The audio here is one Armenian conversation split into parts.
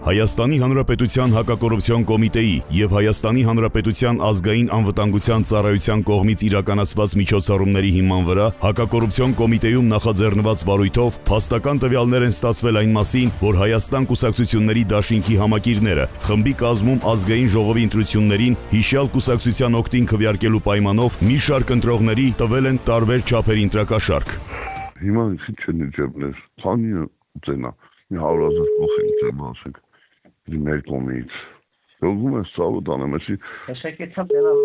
Հայաստանի Հանրապետության հակակոռուպցիոն կոմիտեի և Հայաստանի Հանրապետության ազգային անվտանգության ծառայության կողմից իրականացված միջոցառումների հիման վրա հակակոռուպցիոն կոմիտեում նախաձեռնված վարույթով փաստական տվյալներ են ստացվել այն մասին, որ Հայաստան կուսակցությունների դաշինքի համակիրները խմբի կազմում ազգային ժողովի ընտրություններին հիշյալ կուսակցության օգտին քվեարկելու պայմանով մի շարք ընտրողների տվել են տարբեր չափերի ընտրակաշարք։ Հիմա ինչ են իջերներ, քանի ծենա, մի 100,000 փոխենք ծենա, մեր կողմից։ Ողում ես ցավը տանեմ, էսի։ Հեսեկեցա բերան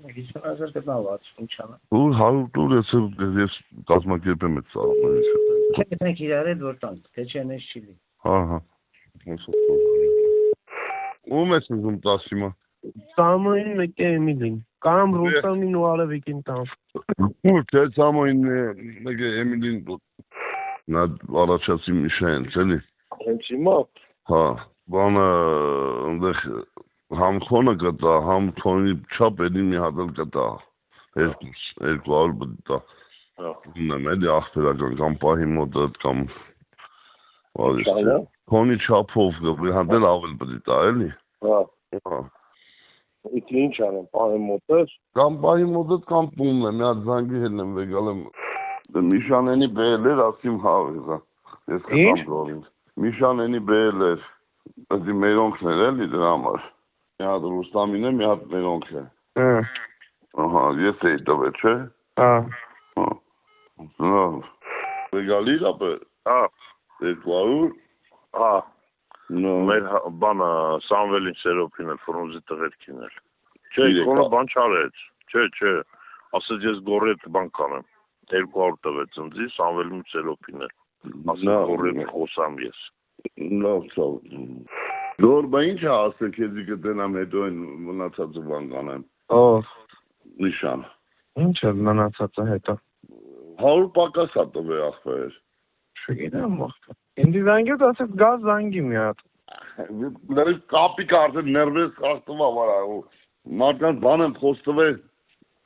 50,000 գտնաված, ինչա՞։ Ու 100 տուր ես կազմակերպեմ այդ ծառաները։ Չգտնենք իրար հետ որ տանք, թե չէ նես չի լի։ Հա։ Ում ես ուզում տաս հիմա։ Սամոյին մեկ է Էմիլին, կամ Ռուստամին ու Արևիկին տամ։ Չէ, Սամոյին մեկ է Էմիլին նա առաջացի Միշեն, էլի։ Հենց հիմա։ Հա, բանը այնտեղ համ քոնը կտա, համ քոնի չափ էլի մի հատ էլ կտա։ 200 բտա։ Հա։ Ունեմ էլի ախտերական կամ պահի մոդը կամ քոնի չափով մի հատ էլ ավել պետք է տա, էլի։ Հա։ Իսկ ինչ անեմ, պահի մոտես։ Կամ պահի մոտը կամ տունն է, մի հատ զանգի հետ եմ եկալ եմ։ Միշանենի բերել ասիմ հավեզա։ Ես կտամ դորին։ Միշանենի բերել էր, ասի մերոնքն էր էլի դրա համար։ Մի հատ Ռուստամին է, մի հատ մերոնք է։ Ահա, ես էի տվել, չէ։ Հա։ Լավ։ Եկալի ապե։ Հա։ 200։ Հա։ Մեր բանը Սամվելին Սերոփին էլ ֆրոնզի տղերքին էլ։ Չէ, քոնը բան չարեց։ Չէ։ Ասեց ես գորի հետ բան կանեմ։ 200 տվեց ինձ Սամվելին Սերոփին էլ։ Ասեց գորի հետ խոսամ ես։ Լավ, ցավ։ Գորբա ինչ ասեք, ես կտենամ հետո այն մնացածը բան կանեմ։ Ով։ Նիշան։ Ինչ է մնացածը հետո։ 100 պակաս է տվել ախպեր։ Չգիտեմ ախպեր։ Ինձ զանգեց ասեց գազ զանգի մի հատ։ Լրիվ կապիկ արդեն ներվես խախտվա վարա։ Մարդկանց բան եմ խոստվել։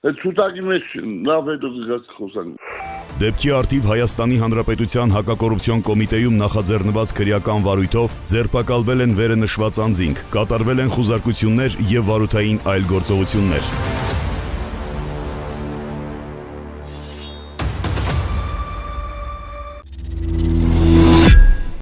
Այդ ցուցակի մեջ լավ հետո գազ խոսանք։ Դեպքի արդիվ Հայաստանի Հանրապետության հակակոռուպցիոն կոմիտեում նախաձեռնված քրեական վարույթով ձերբակալվել են վերը նշված անձինք, կատարվել են խուզարկություններ և վարութային այլ գործողություններ։